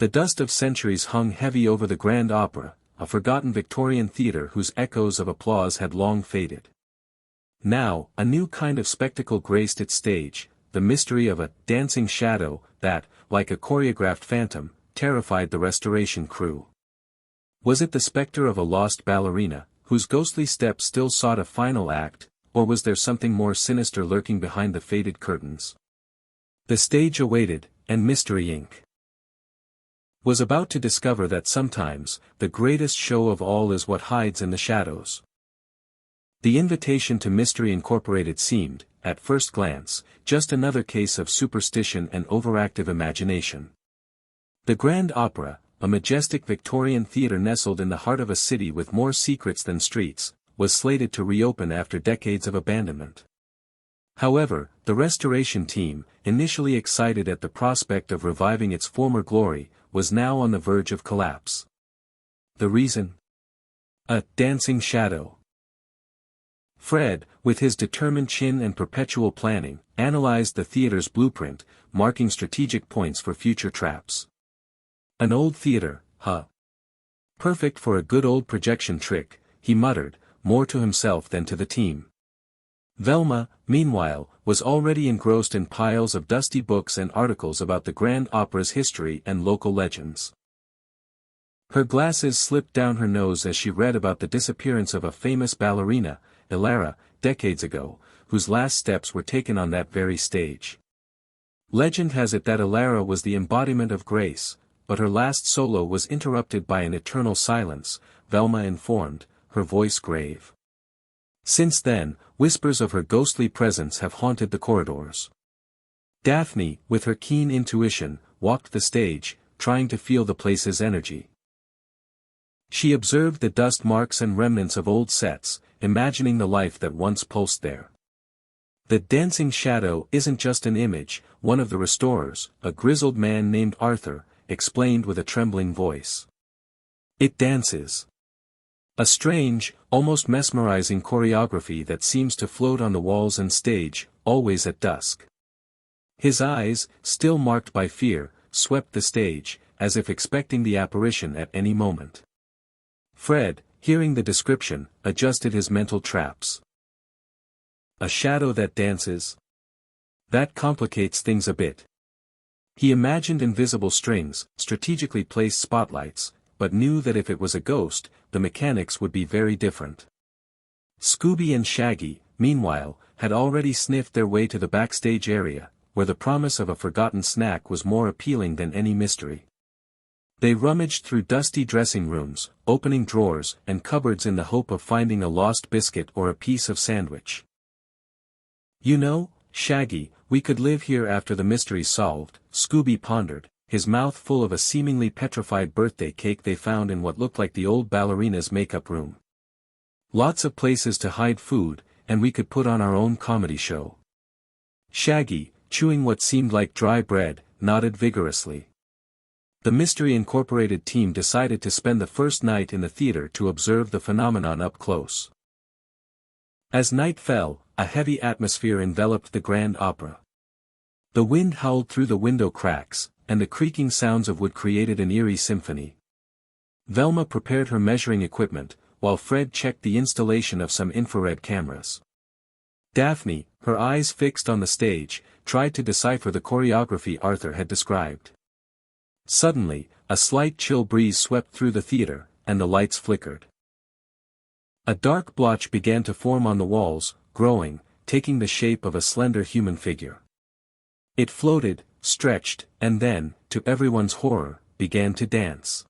The dust of centuries hung heavy over the Grand Opera, a forgotten Victorian theatre whose echoes of applause had long faded. Now, a new kind of spectacle graced its stage, the mystery of a dancing shadow that, like a choreographed phantom, terrified the restoration crew. Was it the spectre of a lost ballerina, whose ghostly steps still sought a final act, or was there something more sinister lurking behind the faded curtains? The stage awaited, and Mystery Inc. was about to discover that sometimes, the greatest show of all is what hides in the shadows. The invitation to Mystery Incorporated seemed, at first glance, just another case of superstition and overactive imagination. The Grand Opera, a majestic Victorian theatre nestled in the heart of a city with more secrets than streets, was slated to reopen after decades of abandonment. However, the restoration team, initially excited at the prospect of reviving its former glory, was now on the verge of collapse. The reason? A dancing shadow. Fred, with his determined chin and perpetual planning, analyzed the theater's blueprint, marking strategic points for future traps. An old theater, huh? Perfect for a good old projection trick, he muttered, more to himself than to the team. Velma, meanwhile, was already engrossed in piles of dusty books and articles about the Grand Opera's history and local legends. Her glasses slipped down her nose as she read about the disappearance of a famous ballerina, Elara, decades ago, whose last steps were taken on that very stage. Legend has it that Elara was the embodiment of grace, but her last solo was interrupted by an eternal silence, Velma informed, her voice grave. Since then, whispers of her ghostly presence have haunted the corridors. Daphne, with her keen intuition, walked the stage, trying to feel the place's energy. She observed the dust marks and remnants of old sets, imagining the life that once pulsed there. The dancing shadow isn't just an image, one of the restorers, a grizzled man named Arthur, explained with a trembling voice. It dances. A strange, almost mesmerizing choreography that seems to float on the walls and stage, always at dusk. His eyes, still marked by fear, swept the stage, as if expecting the apparition at any moment. Fred, hearing the description, adjusted his mental traps. A shadow that dances? That complicates things a bit. He imagined invisible strings, strategically placed spotlights, but knew that if it was a ghost, the mechanics would be very different. Scooby and Shaggy, meanwhile, had already sniffed their way to the backstage area, where the promise of a forgotten snack was more appealing than any mystery. They rummaged through dusty dressing rooms, opening drawers and cupboards in the hope of finding a lost biscuit or a piece of sandwich. You know, Shaggy, we could live here after the mystery's solved, Scooby pondered, his mouth full of a seemingly petrified birthday cake they found in what looked like the old ballerina's makeup room. Lots of places to hide food, and we could put on our own comedy show. Shaggy, chewing what seemed like dry bread, nodded vigorously. The Mystery Incorporated team decided to spend the first night in the theater to observe the phenomenon up close. As night fell, a heavy atmosphere enveloped the Grand Opera. The wind howled through the window cracks, and the creaking sounds of wood created an eerie symphony. Velma prepared her measuring equipment, while Fred checked the installation of some infrared cameras. Daphne, her eyes fixed on the stage, tried to decipher the choreography Arthur had described. Suddenly, a slight chill breeze swept through the theater, and the lights flickered. A dark blotch began to form on the walls, growing, taking the shape of a slender human figure. It floated, stretched, and then, to everyone's horror, began to dance.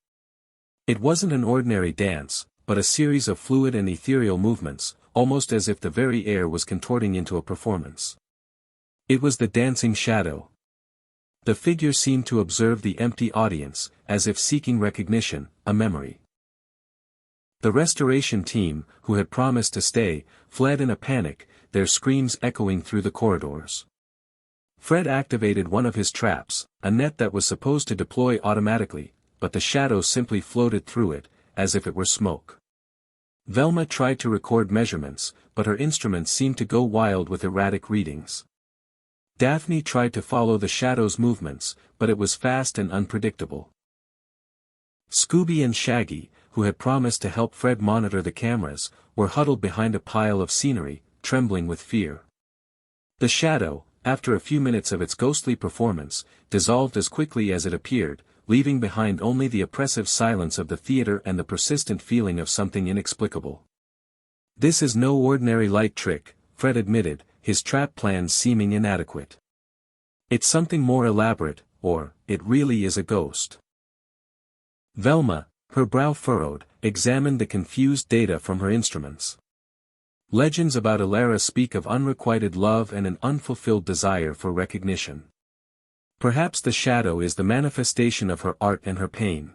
It wasn't an ordinary dance, but a series of fluid and ethereal movements, almost as if the very air was contorting into a performance. It was the dancing shadow. The figure seemed to observe the empty audience, as if seeking recognition, a memory. The restoration team, who had promised to stay, fled in a panic, their screams echoing through the corridors. Fred activated one of his traps, a net that was supposed to deploy automatically, but the shadow simply floated through it, as if it were smoke. Velma tried to record measurements, but her instruments seemed to go wild with erratic readings. Daphne tried to follow the shadow's movements, but it was fast and unpredictable. Scooby and Shaggy, who had promised to help Fred monitor the cameras, were huddled behind a pile of scenery, trembling with fear. The shadow, after a few minutes of its ghostly performance, dissolved as quickly as it appeared, leaving behind only the oppressive silence of the theater and the persistent feeling of something inexplicable. "This is no ordinary light trick," Fred admitted, his trap plans seeming inadequate. "It's something more elaborate, or, it really is a ghost." Velma, her brow furrowed, examined the confused data from her instruments. Legends about Elara speak of unrequited love and an unfulfilled desire for recognition. Perhaps the shadow is the manifestation of her art and her pain.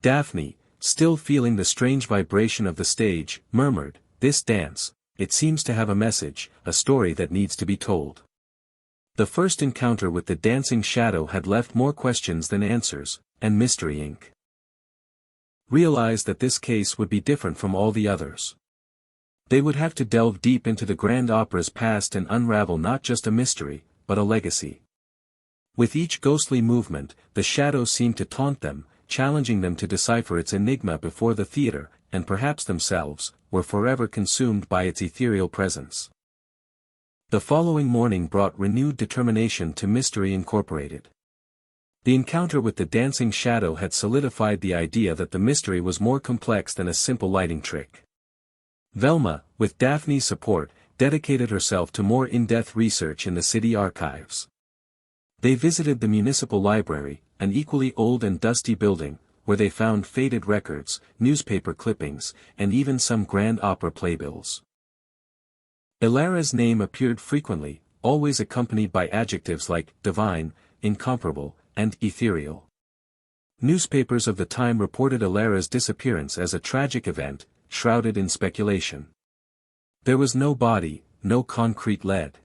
Daphne, still feeling the strange vibration of the stage, murmured, "This dance, it seems to have a message, a story that needs to be told." The first encounter with the dancing shadow had left more questions than answers, and Mystery Inc. realized that this case would be different from all the others. They would have to delve deep into the Grand Opera's past and unravel not just a mystery, but a legacy. With each ghostly movement, the shadow seemed to taunt them, challenging them to decipher its enigma before the theater, and perhaps themselves, were forever consumed by its ethereal presence. The following morning brought renewed determination to Mystery Incorporated. The encounter with the dancing shadow had solidified the idea that the mystery was more complex than a simple lighting trick. Velma, with Daphne's support, dedicated herself to more in-depth research in the city archives. They visited the municipal library, an equally old and dusty building, where they found faded records, newspaper clippings, and even some Grand Opera playbills. Elara's name appeared frequently, always accompanied by adjectives like divine, incomparable, and ethereal. Newspapers of the time reported Elara's disappearance as a tragic event, shrouded in speculation. There was no body, no concrete lead.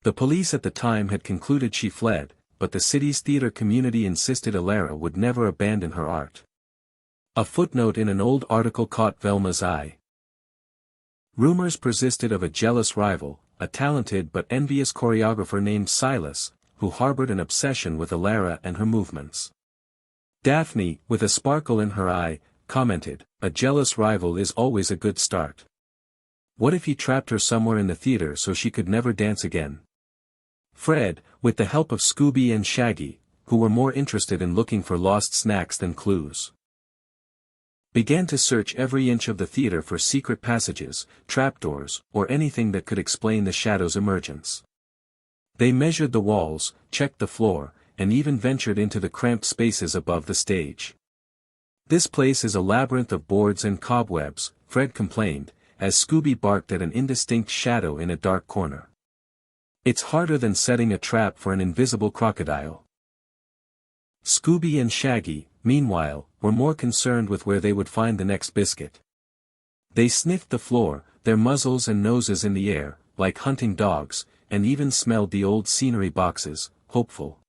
The police at the time had concluded she fled, but the city's theater community insisted Elara would never abandon her art. A footnote in an old article caught Velma's eye. Rumors persisted of a jealous rival, a talented but envious choreographer named Silas, who harbored an obsession with Elara and her movements. Daphne, with a sparkle in her eye, commented, "A jealous rival is always a good start. What if he trapped her somewhere in the theater so she could never dance again?" Fred, with the help of Scooby and Shaggy, who were more interested in looking for lost snacks than clues, began to search every inch of the theater for secret passages, trapdoors, or anything that could explain the shadow's emergence. They measured the walls, checked the floor, and even ventured into the cramped spaces above the stage. "This place is a labyrinth of boards and cobwebs," Fred complained, as Scooby barked at an indistinct shadow in a dark corner. "It's harder than setting a trap for an invisible crocodile." Scooby and Shaggy, meanwhile, were more concerned with where they would find the next biscuit. They sniffed the floor, their muzzles and noses in the air, like hunting dogs, and even smelled the old scenery boxes, hopeful.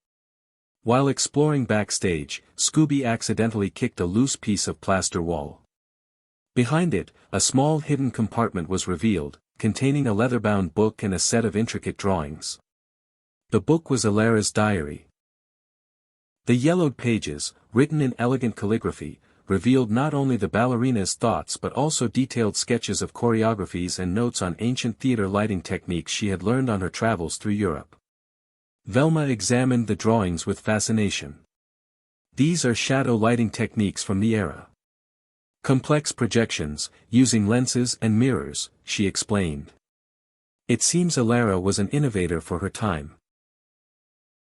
While exploring backstage, Scooby accidentally kicked a loose piece of plaster wall. Behind it, a small hidden compartment was revealed, containing a leather-bound book and a set of intricate drawings. The book was Elara's diary. The yellowed pages, written in elegant calligraphy, revealed not only the ballerina's thoughts but also detailed sketches of choreographies and notes on ancient theater lighting techniques she had learned on her travels through Europe. Velma examined the drawings with fascination. "These are shadow lighting techniques from the era. Complex projections, using lenses and mirrors," she explained. "It seems Elara was an innovator for her time."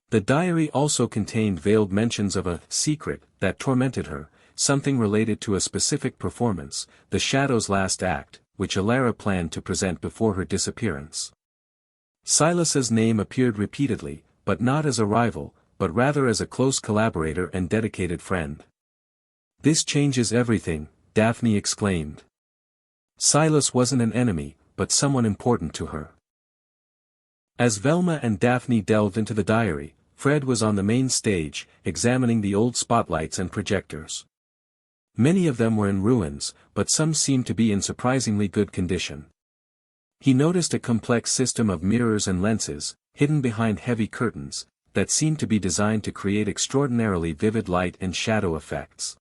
The diary also contained veiled mentions of a secret that tormented her, something related to a specific performance, the Shadow's last act, which Elara planned to present before her disappearance. Silas's name appeared repeatedly, but not as a rival, but rather as a close collaborator and dedicated friend. "This changes everything," Daphne exclaimed. Silas wasn't an enemy, but someone important to her. As Velma and Daphne delved into the diary, Fred was on the main stage, examining the old spotlights and projectors. Many of them were in ruins, but some seemed to be in surprisingly good condition. He noticed a complex system of mirrors and lenses, hidden behind heavy curtains, that seemed to be designed to create extraordinarily vivid light and shadow effects.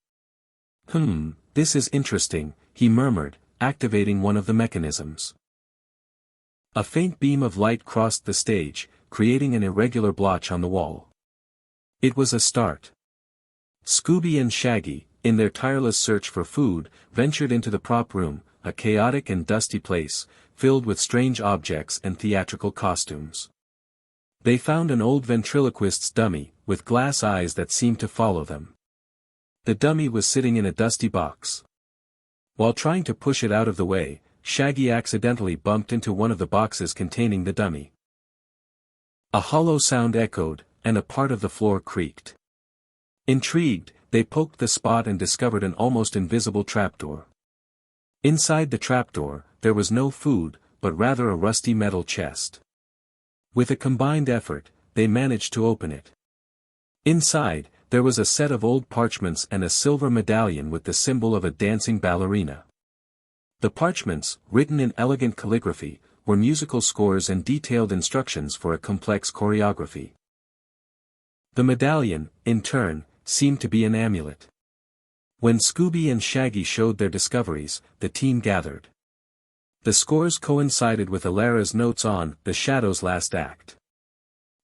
This is interesting, he murmured, activating one of the mechanisms. A faint beam of light crossed the stage, creating an irregular blotch on the wall. It was a start. Scooby and Shaggy, in their tireless search for food, ventured into the prop room, a chaotic and dusty place, filled with strange objects and theatrical costumes. They found an old ventriloquist's dummy, with glass eyes that seemed to follow them. The dummy was sitting in a dusty box. While trying to push it out of the way, Shaggy accidentally bumped into one of the boxes containing the dummy. A hollow sound echoed, and a part of the floor creaked. Intrigued, they poked the spot and discovered an almost invisible trapdoor. Inside the trapdoor, there was no food, but rather a rusty metal chest. With a combined effort, they managed to open it. Inside, there was a set of old parchments and a silver medallion with the symbol of a dancing ballerina. The parchments, written in elegant calligraphy, were musical scores and detailed instructions for a complex choreography. The medallion, in turn, seemed to be an amulet. When Scooby and Shaggy showed their discoveries, the team gathered. The scores coincided with Alara's notes on The Shadow's last act.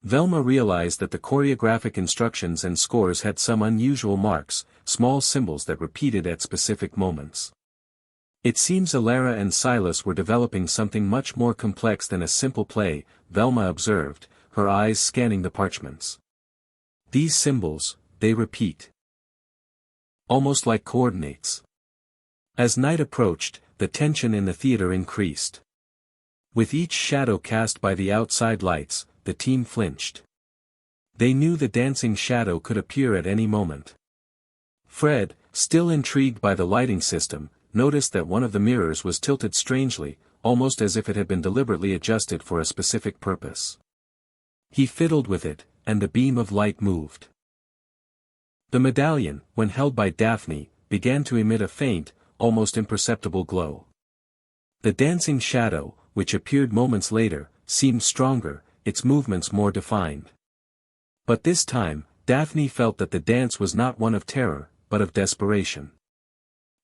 Velma realized that the choreographic instructions and scores had some unusual marks, small symbols that repeated at specific moments. It seems Alara and Silas were developing something much more complex than a simple play, Velma observed, her eyes scanning the parchments. These symbols, they repeat. Almost like coordinates. As night approached, the tension in the theater increased. With each shadow cast by the outside lights, the team flinched. They knew the dancing shadow could appear at any moment. Fred, still intrigued by the lighting system, noticed that one of the mirrors was tilted strangely, almost as if it had been deliberately adjusted for a specific purpose. He fiddled with it, and the beam of light moved. The medallion, when held by Daphne, began to emit a faint, almost imperceptible glow. The dancing shadow, which appeared moments later, seemed stronger, its movements more defined. But this time, Daphne felt that the dance was not one of terror, but of desperation.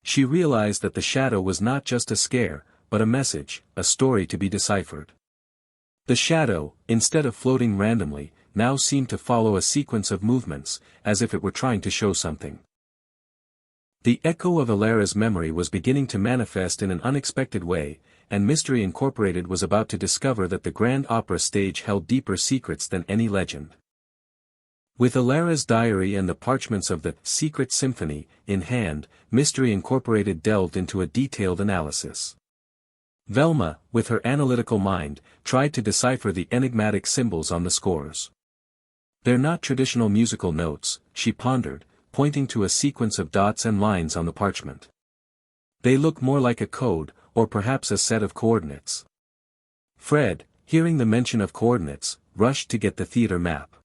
She realized that the shadow was not just a scare, but a message, a story to be deciphered. The shadow, instead of floating randomly, now seemed to follow a sequence of movements, as if it were trying to show something. The echo of Alara's memory was beginning to manifest in an unexpected way, and Mystery Incorporated was about to discover that the Grand Opera stage held deeper secrets than any legend. With Alara's diary and the parchments of the Secret Symphony in hand, Mystery Incorporated delved into a detailed analysis. Velma, with her analytical mind, tried to decipher the enigmatic symbols on the scores. They're not traditional musical notes, she pondered, pointing to a sequence of dots and lines on the parchment. They look more like a code, or perhaps a set of coordinates. Fred, hearing the mention of coordinates, rushed to get the theater map.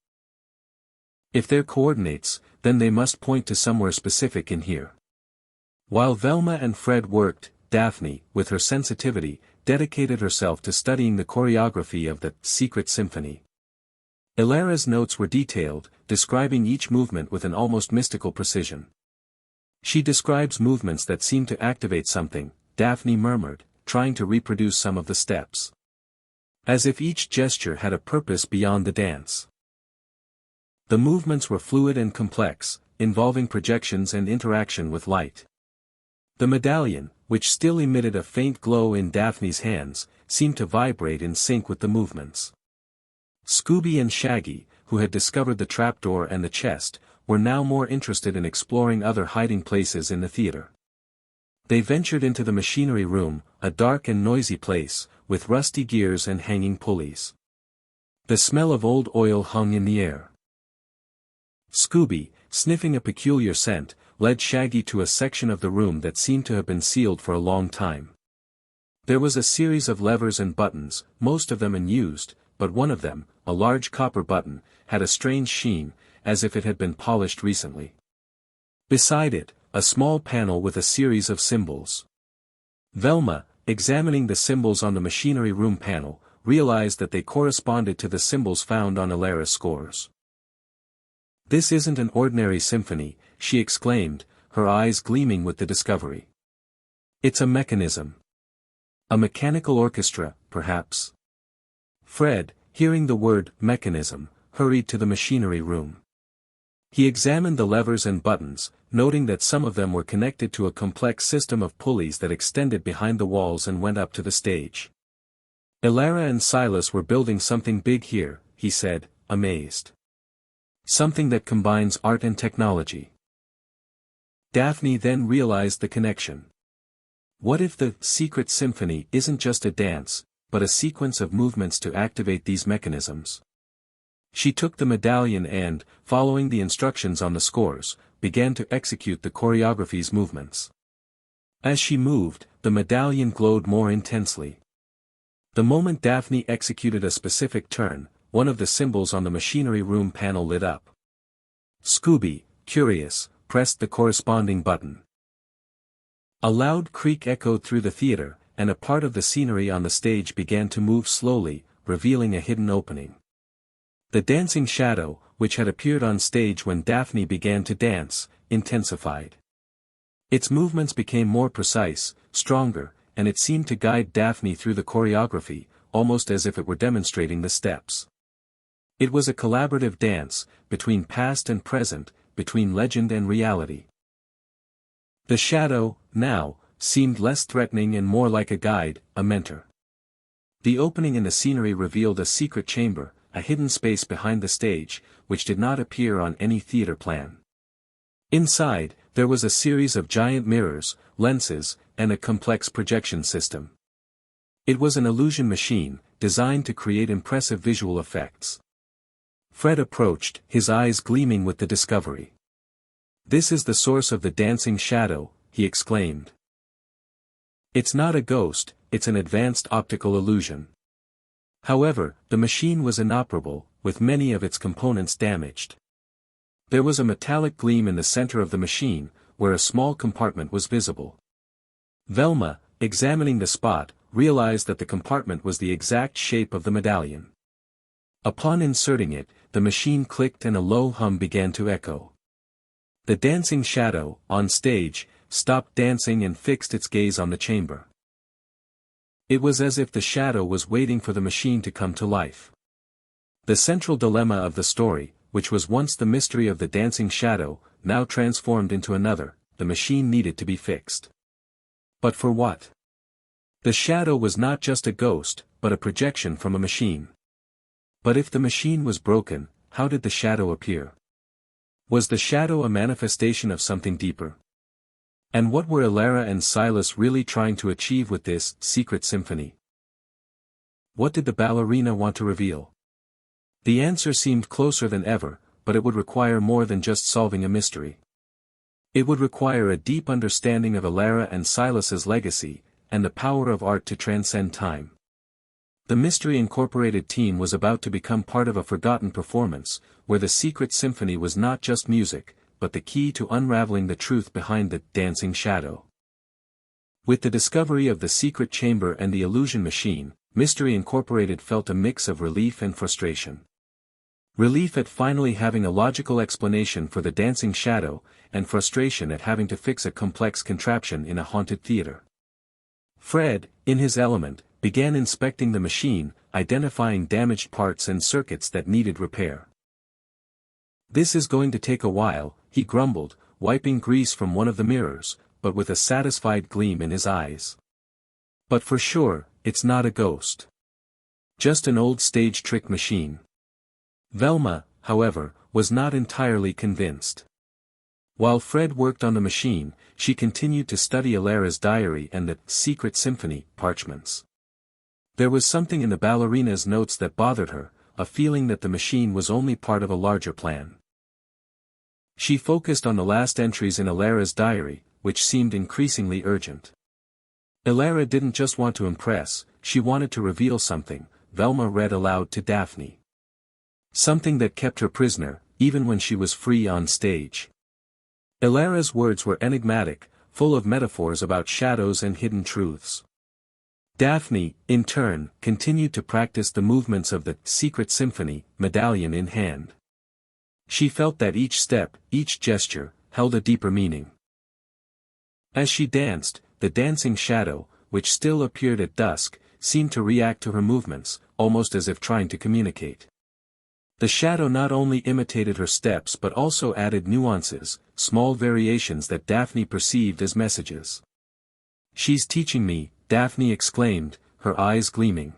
If they're coordinates, then they must point to somewhere specific in here. While Velma and Fred worked, Daphne, with her sensitivity, dedicated herself to studying the choreography of the Secret Symphony. Alara's notes were detailed, describing each movement with an almost mystical precision. She describes movements that seem to activate something, Daphne murmured, trying to reproduce some of the steps. As if each gesture had a purpose beyond the dance. The movements were fluid and complex, involving projections and interaction with light. The medallion, which still emitted a faint glow in Daphne's hands, seemed to vibrate in sync with the movements. Scooby and Shaggy, who had discovered the trapdoor and the chest, were now more interested in exploring other hiding places in the theater. They ventured into the machinery room, a dark and noisy place, with rusty gears and hanging pulleys. The smell of old oil hung in the air. Scooby, sniffing a peculiar scent, led Shaggy to a section of the room that seemed to have been sealed for a long time. There was a series of levers and buttons, most of them unused, but one of them, a large copper button, had a strange sheen, as if it had been polished recently. Beside it, a small panel with a series of symbols. Velma, examining the symbols on the machinery room panel, realized that they corresponded to the symbols found on Alara's scores. "This isn't an ordinary symphony," she exclaimed, her eyes gleaming with the discovery. It's a mechanism. A mechanical orchestra, perhaps. Fred, hearing the word mechanism, hurried to the machinery room. He examined the levers and buttons, noting that some of them were connected to a complex system of pulleys that extended behind the walls and went up to the stage. Elara and Silas were building something big here, he said, amazed. Something that combines art and technology. Daphne then realized the connection. What if the secret symphony isn't just a dance, but a sequence of movements to activate these mechanisms? She took the medallion and, following the instructions on the scores, began to execute the choreography's movements. As she moved, the medallion glowed more intensely. The moment Daphne executed a specific turn, one of the symbols on the machinery room panel lit up. Scooby, curious, pressed the corresponding button. A loud creak echoed through the theater, and a part of the scenery on the stage began to move slowly, revealing a hidden opening. The dancing shadow, which had appeared on stage when Daphne began to dance, intensified. Its movements became more precise, stronger, and it seemed to guide Daphne through the choreography, almost as if it were demonstrating the steps. It was a collaborative dance, between past and present, between legend and reality. The shadow, now, seemed less threatening and more like a guide, a mentor. The opening in the scenery revealed a secret chamber, a hidden space behind the stage, which did not appear on any theater plan. Inside, there was a series of giant mirrors, lenses, and a complex projection system. It was an illusion machine, designed to create impressive visual effects. Fred approached, his eyes gleaming with the discovery. "This is the source of the dancing shadow," he exclaimed. "It's not a ghost, it's an advanced optical illusion." However, the machine was inoperable, with many of its components damaged. There was a metallic gleam in the center of the machine, where a small compartment was visible. Velma, examining the spot, realized that the compartment was the exact shape of the medallion. Upon inserting it, the machine clicked and a low hum began to echo. The dancing shadow, on stage, stopped dancing and fixed its gaze on the chamber. It was as if the shadow was waiting for the machine to come to life. The central dilemma of the story, which was once the mystery of the dancing shadow, now transformed into another: the machine needed to be fixed. But for what? The shadow was not just a ghost, but a projection from a machine. But if the machine was broken, how did the shadow appear? Was the shadow a manifestation of something deeper? And what were Elara and Silas really trying to achieve with this secret symphony? What did the ballerina want to reveal? The answer seemed closer than ever, but it would require more than just solving a mystery. It would require a deep understanding of Elara and Silas's legacy, and the power of art to transcend time. The Mystery Incorporated team was about to become part of a forgotten performance, where the secret symphony was not just music, but the key to unraveling the truth behind the dancing shadow. With the discovery of the secret chamber and the illusion machine, Mystery Incorporated felt a mix of relief and frustration. Relief at finally having a logical explanation for the dancing shadow, and frustration at having to fix a complex contraption in a haunted theater. Fred, in his element, began inspecting the machine, identifying damaged parts and circuits that needed repair. "This is going to take a while," he grumbled, wiping grease from one of the mirrors, but with a satisfied gleam in his eyes. "But for sure, it's not a ghost. Just an old stage trick machine." Velma, however, was not entirely convinced. While Fred worked on the machine, she continued to study Elara's diary and the secret symphony parchments. There was something in the ballerina's notes that bothered her, a feeling that the machine was only part of a larger plan. She focused on the last entries in Elara's diary, which seemed increasingly urgent. Elara didn't just want to impress, she wanted to reveal something, Velma read aloud to Daphne. Something that kept her prisoner, even when she was free on stage. Elara's words were enigmatic, full of metaphors about shadows and hidden truths. Daphne, in turn, continued to practice the movements of the secret symphony, medallion in hand. She felt that each step, each gesture, held a deeper meaning. As she danced, the dancing shadow, which still appeared at dusk, seemed to react to her movements, almost as if trying to communicate. The shadow not only imitated her steps but also added nuances, small variations that Daphne perceived as messages. "She's teaching me," Daphne exclaimed, her eyes gleaming.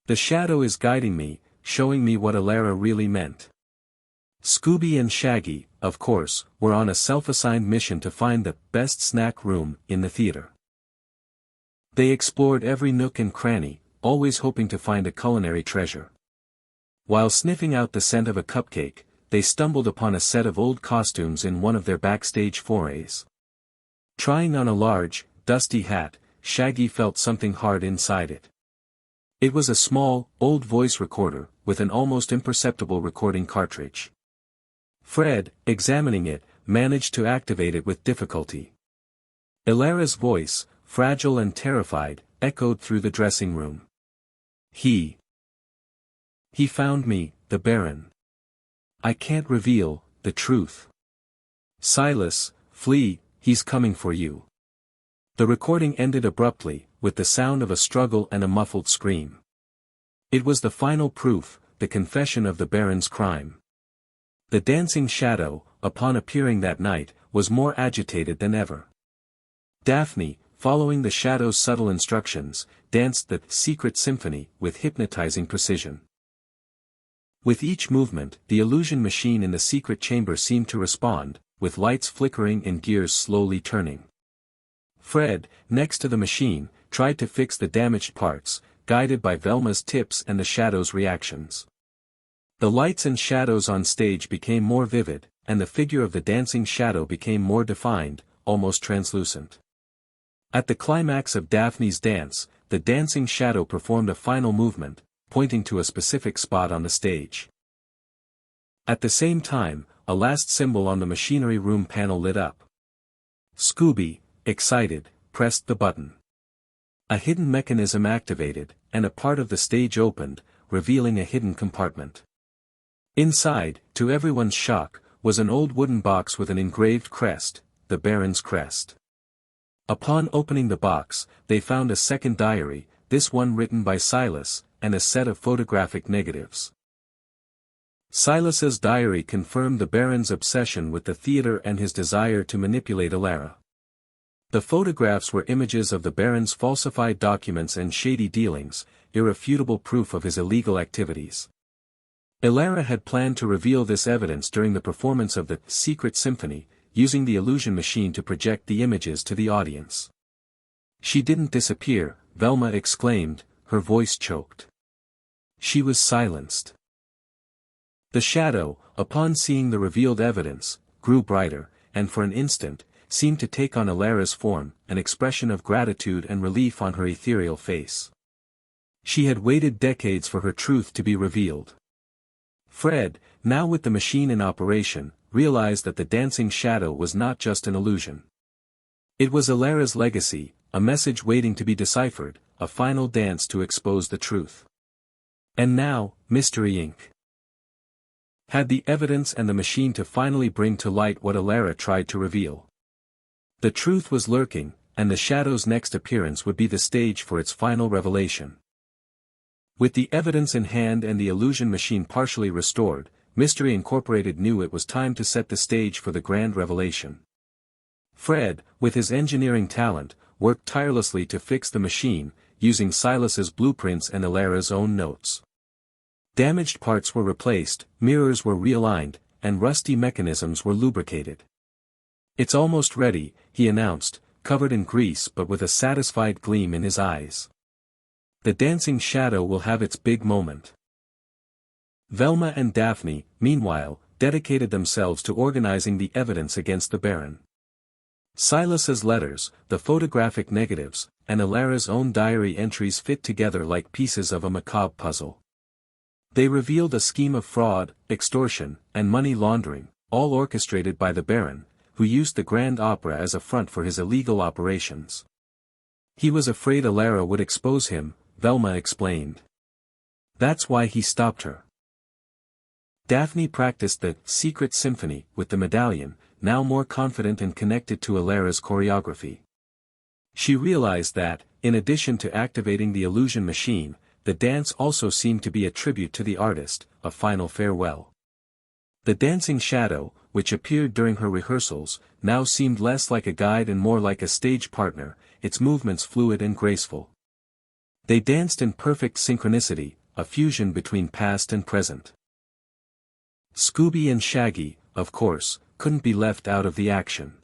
"The shadow is guiding me, showing me what Alara really meant." Scooby and Shaggy, of course, were on a self-assigned mission to find the best snack room in the theater. They explored every nook and cranny, always hoping to find a culinary treasure. While sniffing out the scent of a cupcake, they stumbled upon a set of old costumes in one of their backstage forays. Trying on a large, dusty hat, Shaggy felt something hard inside it. It was a small, old voice recorder, with an almost imperceptible recording cartridge. Fred, examining it, managed to activate it with difficulty. Alara's voice, fragile and terrified, echoed through the dressing room. He found me, the Baron. I can't reveal the truth. Silas, flee, he's coming for you." The recording ended abruptly, with the sound of a struggle and a muffled scream. It was the final proof, the confession of the Baron's crime. The dancing shadow, upon appearing that night, was more agitated than ever. Daphne, following the shadow's subtle instructions, danced the secret symphony with hypnotizing precision. With each movement, the illusion machine in the secret chamber seemed to respond, with lights flickering and gears slowly turning. Fred, next to the machine, tried to fix the damaged parts, guided by Velma's tips and the shadow's reactions. The lights and shadows on stage became more vivid, and the figure of the dancing shadow became more defined, almost translucent. At the climax of Daphne's dance, the dancing shadow performed a final movement, pointing to a specific spot on the stage. At the same time, a last symbol on the machinery room panel lit up. Scooby, excited, pressed the button. A hidden mechanism activated, and a part of the stage opened, revealing a hidden compartment. Inside, to everyone's shock, was an old wooden box with an engraved crest, the Baron's crest. Upon opening the box, they found a second diary, this one written by Silas, and a set of photographic negatives. Silas's diary confirmed the Baron's obsession with the theater and his desire to manipulate Alara. The photographs were images of the Baron's falsified documents and shady dealings, irrefutable proof of his illegal activities. Alara had planned to reveal this evidence during the performance of the secret symphony, using the illusion machine to project the images to the audience. "She didn't disappear," Velma exclaimed, her voice choked. "She was silenced." The shadow, upon seeing the revealed evidence, grew brighter, and for an instant, seemed to take on Alara's form, an expression of gratitude and relief on her ethereal face. She had waited decades for her truth to be revealed. Fred, now with the machine in operation, realized that the dancing shadow was not just an illusion. It was Alara's legacy, a message waiting to be deciphered, a final dance to expose the truth. And now, Mystery Inc. had the evidence and the machine to finally bring to light what Alara tried to reveal. The truth was lurking, and the shadow's next appearance would be the stage for its final revelation. With the evidence in hand and the illusion machine partially restored, Mystery Incorporated knew it was time to set the stage for the grand revelation. Fred, with his engineering talent, worked tirelessly to fix the machine, using Silas's blueprints and Alara's own notes. Damaged parts were replaced, mirrors were realigned, and rusty mechanisms were lubricated. "It's almost ready," he announced, covered in grease but with a satisfied gleam in his eyes. "The dancing shadow will have its big moment." Velma and Daphne, meanwhile, dedicated themselves to organizing the evidence against the Baron. Silas's letters, the photographic negatives, and Alara's own diary entries fit together like pieces of a macabre puzzle. They revealed a scheme of fraud, extortion, and money laundering, all orchestrated by the Baron, who used the Grand Opera as a front for his illegal operations. "He was afraid Alara would expose him," Velma explained. "That's why he stopped her." Daphne practiced the secret symphony with the medallion, now more confident and connected to Alara's choreography. She realized that, in addition to activating the illusion machine, the dance also seemed to be a tribute to the artist, a final farewell. The dancing shadow, which appeared during her rehearsals, now seemed less like a guide and more like a stage partner, its movements fluid and graceful. They danced in perfect synchronicity, a fusion between past and present. Scooby and Shaggy, of course, couldn't be left out of the action.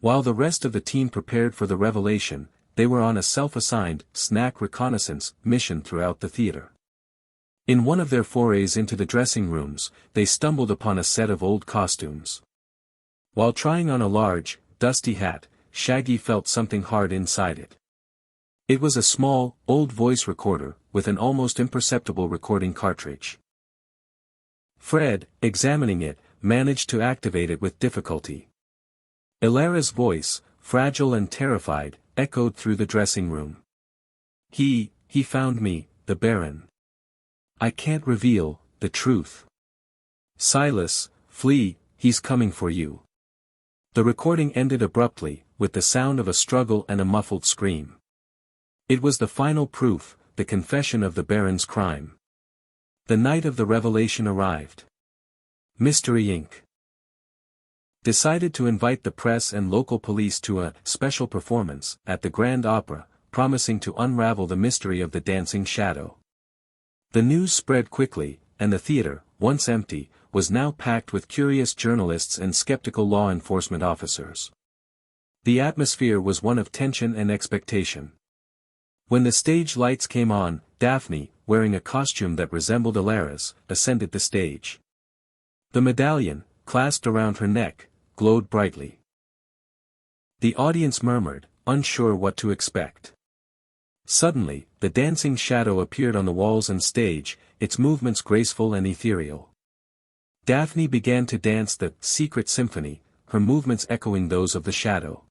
While the rest of the team prepared for the revelation, they were on a self-assigned, snack reconnaissance mission throughout the theater. In one of their forays into the dressing rooms, they stumbled upon a set of old costumes. While trying on a large, dusty hat, Shaggy felt something hard inside it. It was a small, old voice recorder, with an almost imperceptible recording cartridge. Fred, examining it, managed to activate it with difficulty. Alara's voice, fragile and terrified, echoed through the dressing room. He found me, the Baron. I can't reveal the truth. Silas, flee, he's coming for you. The recording ended abruptly, with the sound of a struggle and a muffled scream. It was the final proof, the confession of the Baron's crime. The night of the revelation arrived. Mystery Inc. decided to invite the press and local police to a special performance at the Grand Opera, promising to unravel the mystery of the dancing shadow. The news spread quickly, and the theater, once empty, was now packed with curious journalists and skeptical law enforcement officers. The atmosphere was one of tension and expectation. When the stage lights came on, Daphne, wearing a costume that resembled Alara's, ascended the stage. The medallion, clasped around her neck, glowed brightly. The audience murmured, unsure what to expect. Suddenly, the dancing shadow appeared on the walls and stage, its movements graceful and ethereal. Daphne began to dance the secret symphony, her movements echoing those of the shadow.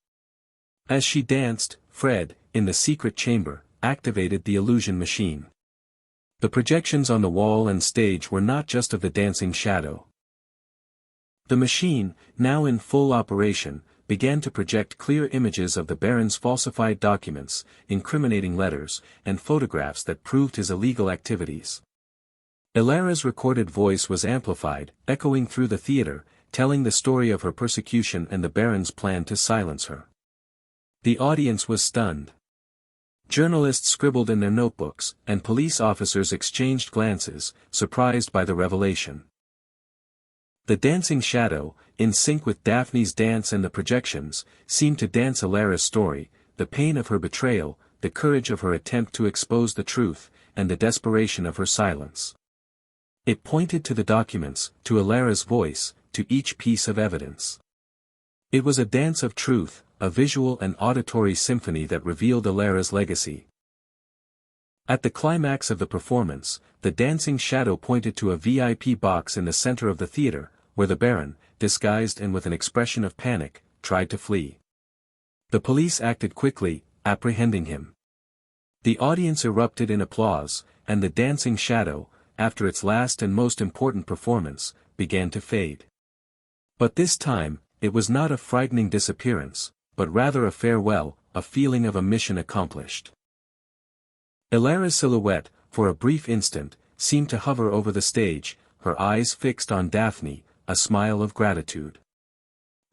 As she danced, Fred, in the secret chamber, activated the illusion machine. The projections on the wall and stage were not just of the dancing shadow. The machine, now in full operation, began to project clear images of the Baron's falsified documents, incriminating letters, and photographs that proved his illegal activities. Alara's recorded voice was amplified, echoing through the theater, telling the story of her persecution and the Baron's plan to silence her. The audience was stunned. Journalists scribbled in their notebooks, and police officers exchanged glances, surprised by the revelation. The dancing shadow, in sync with Daphne's dance and the projections, seemed to dance Alara's story, the pain of her betrayal, the courage of her attempt to expose the truth, and the desperation of her silence. It pointed to the documents, to Alara's voice, to each piece of evidence. It was a dance of truth, a visual and auditory symphony that revealed Alara's legacy. At the climax of the performance, the dancing shadow pointed to a VIP box in the center of the theater, where the Baron, disguised and with an expression of panic, tried to flee. The police acted quickly, apprehending him. The audience erupted in applause, and the dancing shadow, after its last and most important performance, began to fade. But this time, it was not a frightening disappearance, but rather a farewell, a feeling of a mission accomplished. Alara's silhouette, for a brief instant, seemed to hover over the stage, her eyes fixed on Daphne, a smile of gratitude.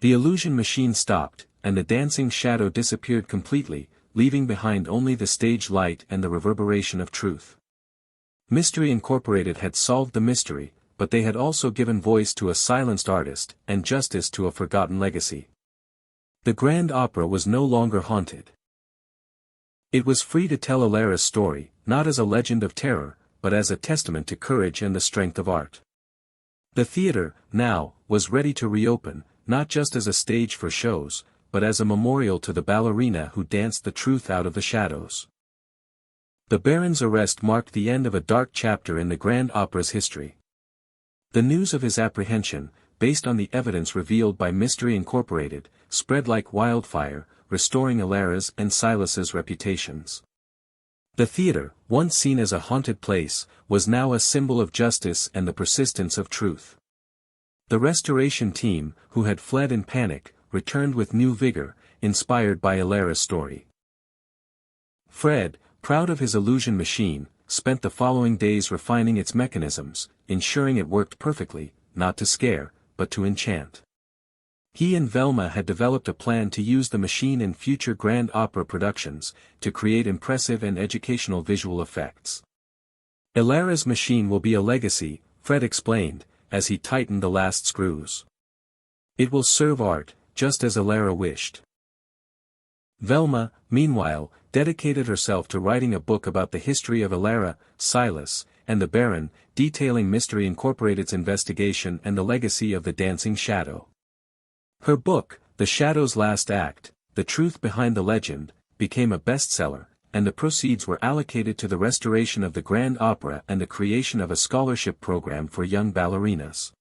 The illusion machine stopped, and the dancing shadow disappeared completely, leaving behind only the stage light and the reverberation of truth. Mystery Incorporated had solved the mystery, but they had also given voice to a silenced artist, and justice to a forgotten legacy. The Grand Opera was no longer haunted. It was free to tell Alara's story, not as a legend of terror, but as a testament to courage and the strength of art. The theater, now, was ready to reopen, not just as a stage for shows, but as a memorial to the ballerina who danced the truth out of the shadows. The Baron's arrest marked the end of a dark chapter in the Grand Opera's history. The news of his apprehension, based on the evidence revealed by Mystery Incorporated, spread like wildfire, restoring Alara's and Silas's reputations. The theater, once seen as a haunted place, was now a symbol of justice and the persistence of truth. The restoration team, who had fled in panic, returned with new vigor, inspired by Elara's story. Fred, proud of his illusion machine, spent the following days refining its mechanisms, ensuring it worked perfectly, not to scare, but to enchant. He and Velma had developed a plan to use the machine in future grand opera productions, to create impressive and educational visual effects. Elara's machine will be a legacy, Fred explained, as he tightened the last screws. It will serve art, just as Elara wished. Velma, meanwhile, dedicated herself to writing a book about the history of Elara, Silas, and the Baron, detailing Mystery Incorporated's investigation and the legacy of the Dancing Shadow. Her book, The Shadow's Last Act, The Truth Behind the Legend, became a bestseller, and the proceeds were allocated to the restoration of the Grand Opera and the creation of a scholarship program for young ballerinas.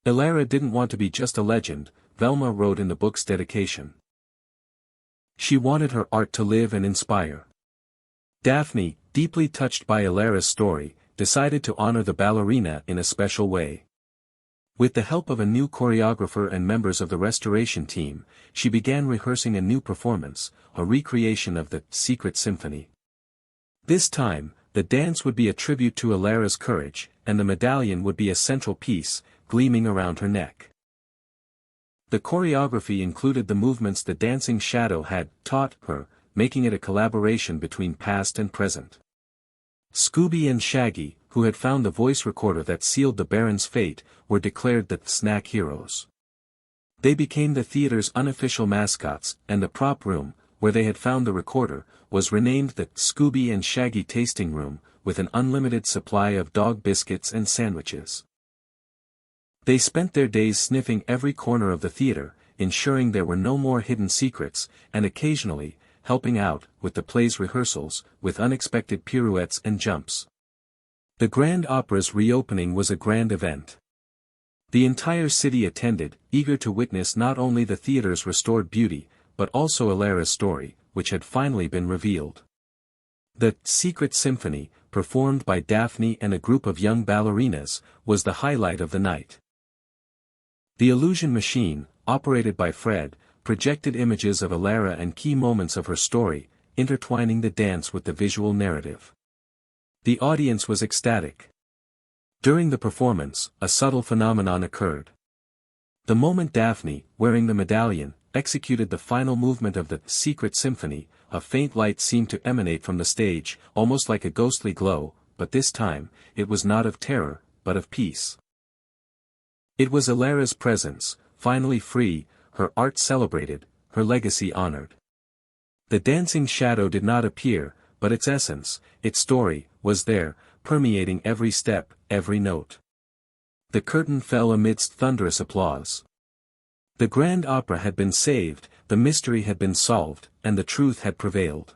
Elara didn't want to be just a legend, Velma wrote in the book's dedication. She wanted her art to live and inspire. Daphne, deeply touched by Elara's story, decided to honor the ballerina in a special way. With the help of a new choreographer and members of the restoration team, she began rehearsing a new performance, a recreation of the Secret Symphony. This time, the dance would be a tribute to Elara's courage, and the medallion would be a central piece, gleaming around her neck. The choreography included the movements the Dancing Shadow had taught her, making it a collaboration between past and present. Scooby and Shaggy, who had found the voice recorder that sealed the Baron's fate, were declared the snack heroes. They became the theater's unofficial mascots, and the prop room, where they had found the recorder, was renamed the Scooby and Shaggy Tasting Room, with an unlimited supply of dog biscuits and sandwiches. They spent their days sniffing every corner of the theater, ensuring there were no more hidden secrets, and occasionally, helping out, with the play's rehearsals, with unexpected pirouettes and jumps. The Grand Opera's reopening was a grand event. The entire city attended, eager to witness not only the theater's restored beauty, but also Elara's story, which had finally been revealed. The Secret Symphony, performed by Daphne and a group of young ballerinas, was the highlight of the night. The illusion machine, operated by Fred, projected images of Elara and key moments of her story, intertwining the dance with the visual narrative. The audience was ecstatic. During the performance, a subtle phenomenon occurred. The moment Daphne, wearing the medallion, executed the final movement of the Secret Symphony, a faint light seemed to emanate from the stage, almost like a ghostly glow, but this time, it was not of terror, but of peace. It was Elara's presence, finally free, her art celebrated, her legacy honored. The Dancing Shadow did not appear, but its essence, its story, was there, permeating every step, every note. The curtain fell amidst thunderous applause. The Grand Opera had been saved, the mystery had been solved, and the truth had prevailed.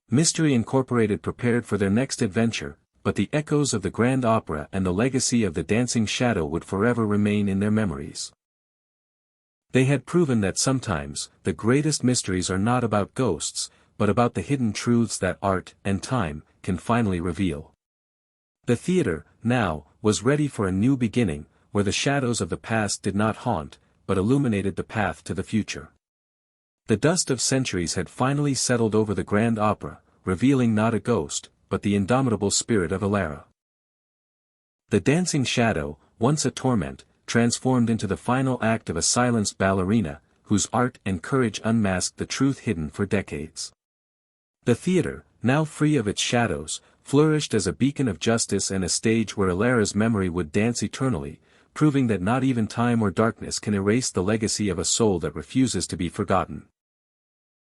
Mystery Incorporated prepared for their next adventure, but the echoes of the Grand Opera and the legacy of the Dancing Shadow would forever remain in their memories. They had proven that sometimes, the greatest mysteries are not about ghosts, but about the hidden truths that art and time can finally reveal. The theater, now, was ready for a new beginning, where the shadows of the past did not haunt, but illuminated the path to the future. The dust of centuries had finally settled over the Grand Opera, revealing not a ghost, but the indomitable spirit of Elara. The Dancing Shadow, once a torment, transformed into the final act of a silenced ballerina, whose art and courage unmasked the truth hidden for decades. The theater, now free of its shadows, flourished as a beacon of justice and a stage where Elara's memory would dance eternally, proving that not even time or darkness can erase the legacy of a soul that refuses to be forgotten.